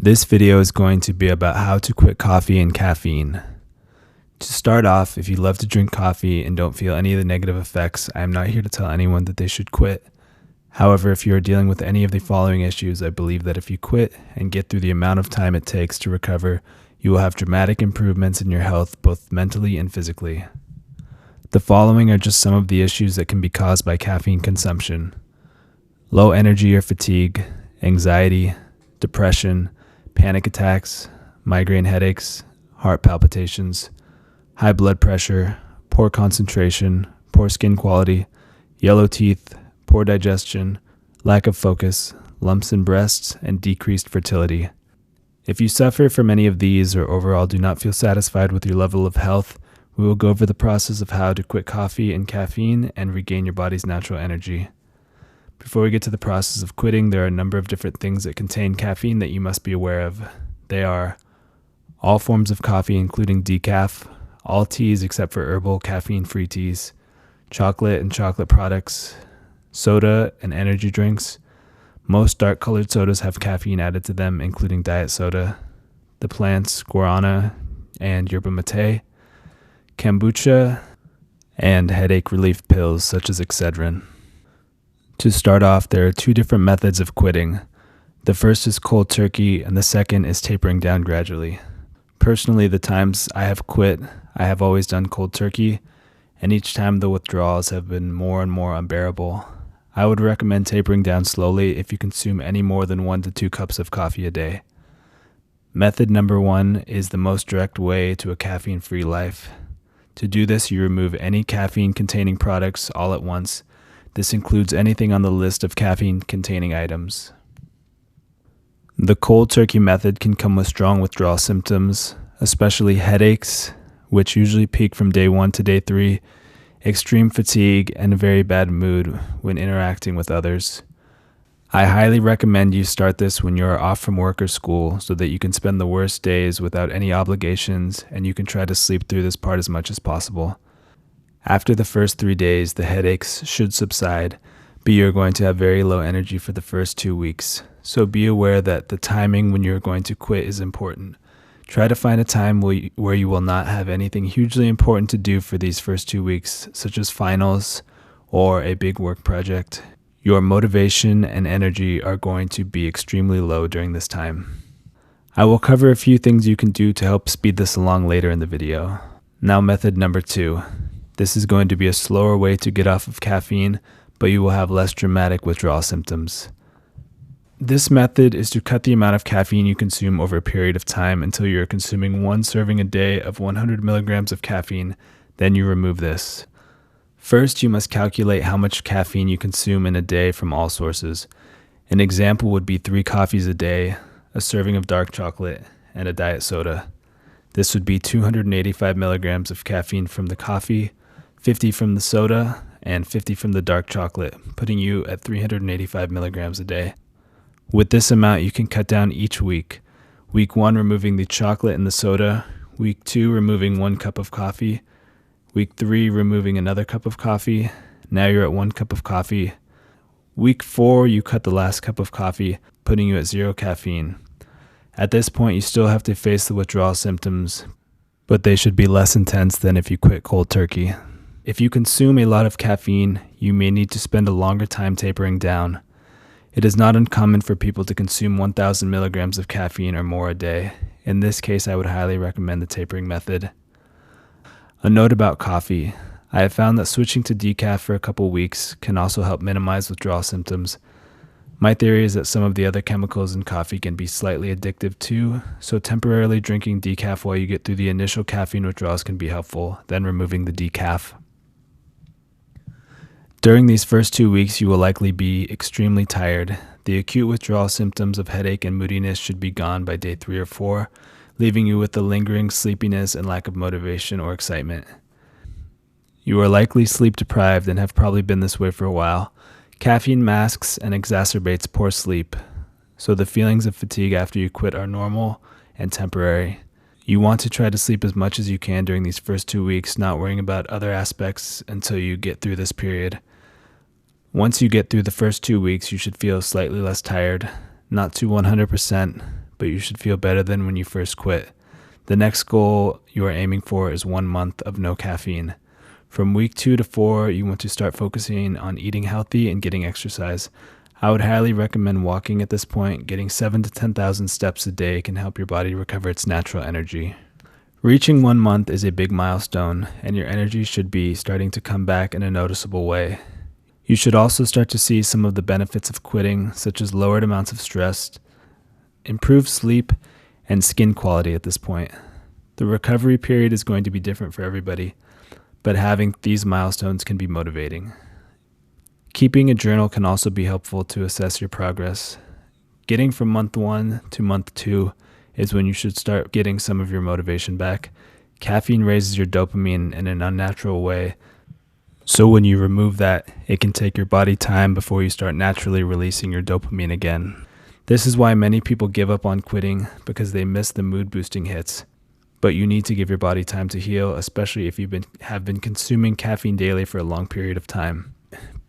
This video is going to be about how to quit coffee and caffeine. To start off, if you love to drink coffee and don't feel any of the negative effects, I am not here to tell anyone that they should quit. However, if you are dealing with any of the following issues, I believe that if you quit and get through the amount of time it takes to recover, you will have dramatic improvements in your health, both mentally and physically. The following are just some of the issues that can be caused by caffeine consumption: low energy or fatigue, anxiety, depression, panic attacks, migraine headaches, heart palpitations, high blood pressure, poor concentration, poor skin quality, yellow teeth, poor digestion, lack of focus, lumps in breasts, and decreased fertility. If you suffer from any of these or overall do not feel satisfied with your level of health, we will go over the process of how to quit coffee and caffeine and regain your body's natural energy. Before we get to the process of quitting, there are a number of different things that contain caffeine that you must be aware of. They are all forms of coffee, including decaf, all teas except for herbal caffeine-free teas, chocolate and chocolate products, soda and energy drinks. Most dark-colored sodas have caffeine added to them, including diet soda, the plants guarana and yerba mate, kombucha, and headache relief pills such as Excedrin. To start off, there are two different methods of quitting. The first is cold turkey, and the second is tapering down gradually. Personally, the times I have quit, I have always done cold turkey, and each time the withdrawals have been more and more unbearable. I would recommend tapering down slowly if you consume any more than 1 to 2 cups of coffee a day. Method number 1 is the most direct way to a caffeine-free life. To do this, you remove any caffeine-containing products all at once. This includes anything on the list of caffeine-containing items. The cold turkey method can come with strong withdrawal symptoms, especially headaches, which usually peak from day 1 to day 3, extreme fatigue, and a very bad mood when interacting with others. I highly recommend you start this when you are off from work or school so that you can spend the worst days without any obligations and you can try to sleep through this part as much as possible. After the first 3 days, the headaches should subside, but you're going to have very low energy for the first 2 weeks. So be aware that the timing when you're going to quit is important. Try to find a time where you will not have anything hugely important to do for these first 2 weeks, such as finals or a big work project. Your motivation and energy are going to be extremely low during this time. I will cover a few things you can do to help speed this along later in the video. Now, method number 2. This is going to be a slower way to get off of caffeine, but you will have less dramatic withdrawal symptoms. This method is to cut the amount of caffeine you consume over a period of time until you are consuming 1 serving a day of 100 milligrams of caffeine, then you remove this. First, you must calculate how much caffeine you consume in a day from all sources. An example would be 3 coffees a day, a serving of dark chocolate, and a diet soda. This would be 285 milligrams of caffeine from the coffee, 50 from the soda, and 50 from the dark chocolate, putting you at 385 milligrams a day. With this amount, you can cut down each week. Week 1, removing the chocolate and the soda. Week 2, removing 1 cup of coffee. Week 3, removing another cup of coffee. Now you're at 1 cup of coffee. Week 4, you cut the last cup of coffee, putting you at 0 caffeine. At this point, you still have to face the withdrawal symptoms, but they should be less intense than if you quit cold turkey. If you consume a lot of caffeine, you may need to spend a longer time tapering down. It is not uncommon for people to consume 1,000 milligrams of caffeine or more a day. In this case, I would highly recommend the tapering method. A note about coffee. I have found that switching to decaf for a couple weeks can also help minimize withdrawal symptoms. My theory is that some of the other chemicals in coffee can be slightly addictive too, so temporarily drinking decaf while you get through the initial caffeine withdrawals can be helpful, then removing the decaf. During these first 2 weeks, you will likely be extremely tired. The acute withdrawal symptoms of headache and moodiness should be gone by day 3 or 4, leaving you with the lingering sleepiness and lack of motivation or excitement. You are likely sleep deprived and have probably been this way for a while. Caffeine masks and exacerbates poor sleep, so the feelings of fatigue after you quit are normal and temporary. You want to try to sleep as much as you can during these first 2 weeks, not worrying about other aspects until you get through this period. Once you get through the first 2 weeks, you should feel slightly less tired, not to 100%, but you should feel better than when you first quit. The next goal you are aiming for is 1 month of no caffeine. From week 2 to 4, you want to start focusing on eating healthy and getting exercise. I would highly recommend walking at this point. Getting 7,000 to 10,000 steps a day can help your body recover its natural energy. Reaching 1 month is a big milestone, and your energy should be starting to come back in a noticeable way. You should also start to see some of the benefits of quitting, such as lowered amounts of stress, improved sleep, and skin quality at this point. The recovery period is going to be different for everybody, but having these milestones can be motivating. Keeping a journal can also be helpful to assess your progress. Getting from month 1 to month 2 is when you should start getting some of your motivation back. Caffeine raises your dopamine in an unnatural way, so when you remove that, it can take your body time before you start naturally releasing your dopamine again. This is why many people give up on quitting, because they miss the mood boosting hits. But you need to give your body time to heal, especially if you have been consuming caffeine daily for a long period of time.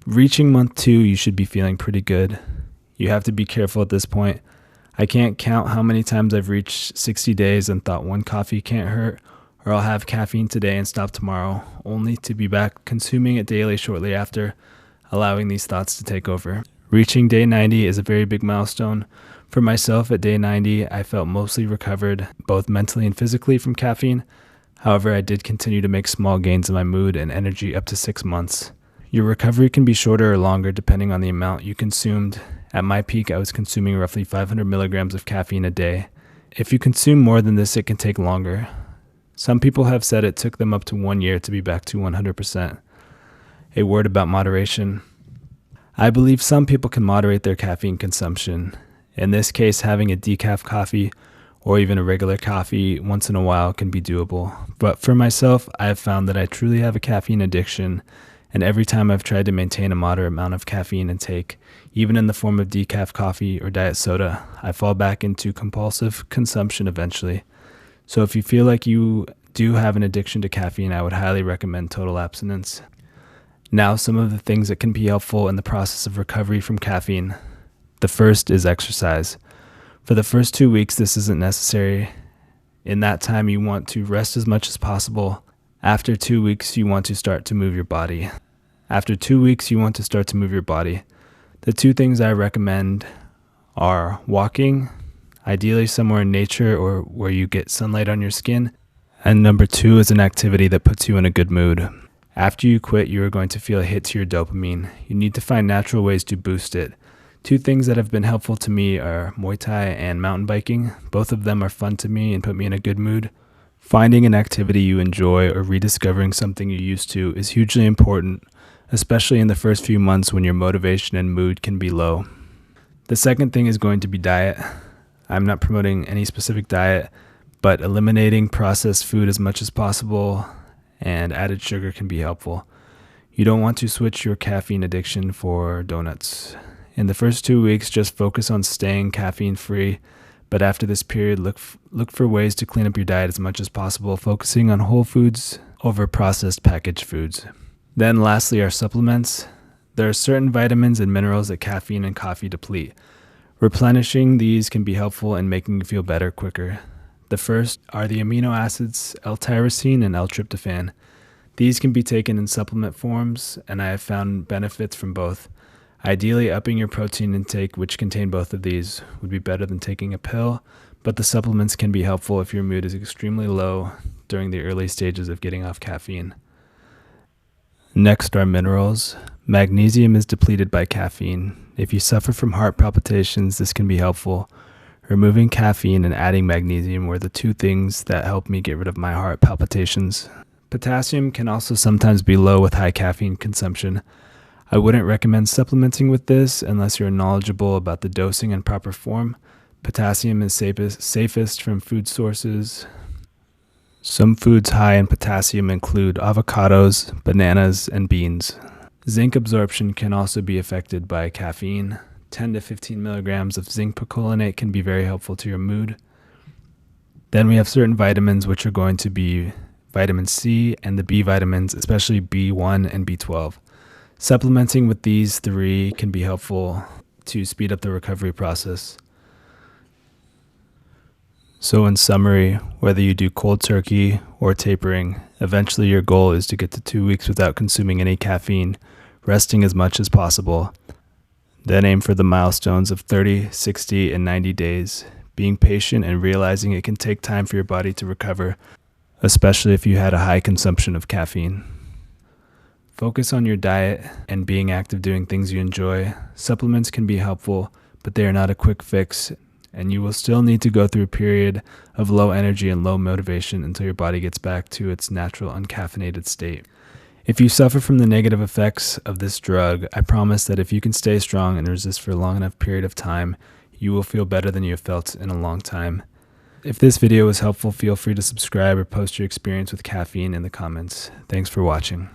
Reaching month 2, you should be feeling pretty good. You have to be careful at this point. I can't count how many times I've reached 60 days and thought one coffee can't hurt, or I'll have caffeine today and stop tomorrow, only to be back consuming it daily shortly after, allowing these thoughts to take over. Reaching day 90 is a very big milestone. For myself, at day 90, I felt mostly recovered, both mentally and physically, from caffeine. However, I did continue to make small gains in my mood and energy up to 6 months. Your recovery can be shorter or longer depending on the amount you consumed. At my peak, I was consuming roughly 500 milligrams of caffeine a day. If you consume more than this, it can take longer. Some people have said it took them up to 1 year to be back to 100%. A word about moderation. I believe some people can moderate their caffeine consumption. In this case, having a decaf coffee or even a regular coffee once in a while can be doable. But for myself, I have found that I truly have a caffeine addiction, and every time I've tried to maintain a moderate amount of caffeine intake, even in the form of decaf coffee or diet soda, I fall back into compulsive consumption eventually. So if you feel like you do have an addiction to caffeine, I would highly recommend total abstinence. Now, some of the things that can be helpful in the process of recovery from caffeine. The first is exercise. For the first 2 weeks, this isn't necessary. In that time, you want to rest as much as possible. After 2 weeks, you want to start to move your body. The 2 things I recommend are walking, ideally somewhere in nature or where you get sunlight on your skin. And number 2 is an activity that puts you in a good mood. After you quit, you are going to feel a hit to your dopamine. You need to find natural ways to boost it. 2 things that have been helpful to me are Muay Thai and mountain biking. Both of them are fun to me and put me in a good mood. Finding an activity you enjoy or rediscovering something you're used to is hugely important, especially in the first few months when your motivation and mood can be low. The second thing is going to be diet. I'm not promoting any specific diet, but eliminating processed food as much as possible and added sugar can be helpful. You don't want to switch your caffeine addiction for donuts. In the first 2 weeks, just focus on staying caffeine-free, but after this period, look for ways to clean up your diet as much as possible, focusing on whole foods over processed packaged foods. Then lastly, our supplements. There are certain vitamins and minerals that caffeine and coffee deplete. Replenishing these can be helpful in making you feel better quicker. The first are the amino acids L-tyrosine and L-tryptophan. These can be taken in supplement forms, and I have found benefits from both. Ideally, upping your protein intake, which contain both of these, would be better than taking a pill, but the supplements can be helpful if your mood is extremely low during the early stages of getting off caffeine. Next are minerals. Magnesium is depleted by caffeine. If you suffer from heart palpitations, this can be helpful. Removing caffeine and adding magnesium were the 2 things that helped me get rid of my heart palpitations. Potassium can also sometimes be low with high caffeine consumption. I wouldn't recommend supplementing with this unless you're knowledgeable about the dosing and proper form. Potassium is safest from food sources. Some foods high in potassium include avocados, bananas, and beans. Zinc absorption can also be affected by caffeine. 10 to 15 milligrams of zinc picolinate can be very helpful to your mood. Then we have certain vitamins, which are going to be vitamin C and the B vitamins, especially B1 and B12. Supplementing with these 3 can be helpful to speed up the recovery process. So in summary, whether you do cold turkey or tapering, eventually your goal is to get to 2 weeks without consuming any caffeine, resting as much as possible. Then aim for the milestones of 30, 60, and 90 days, being patient and realizing it can take time for your body to recover, especially if you had a high consumption of caffeine. Focus on your diet and being active doing things you enjoy. Supplements can be helpful, but they are not a quick fix, and you will still need to go through a period of low energy and low motivation until your body gets back to its natural uncaffeinated state. If you suffer from the negative effects of this drug, I promise that if you can stay strong and resist for a long enough period of time, you will feel better than you have felt in a long time. If this video was helpful, feel free to subscribe or post your experience with caffeine in the comments. Thanks for watching.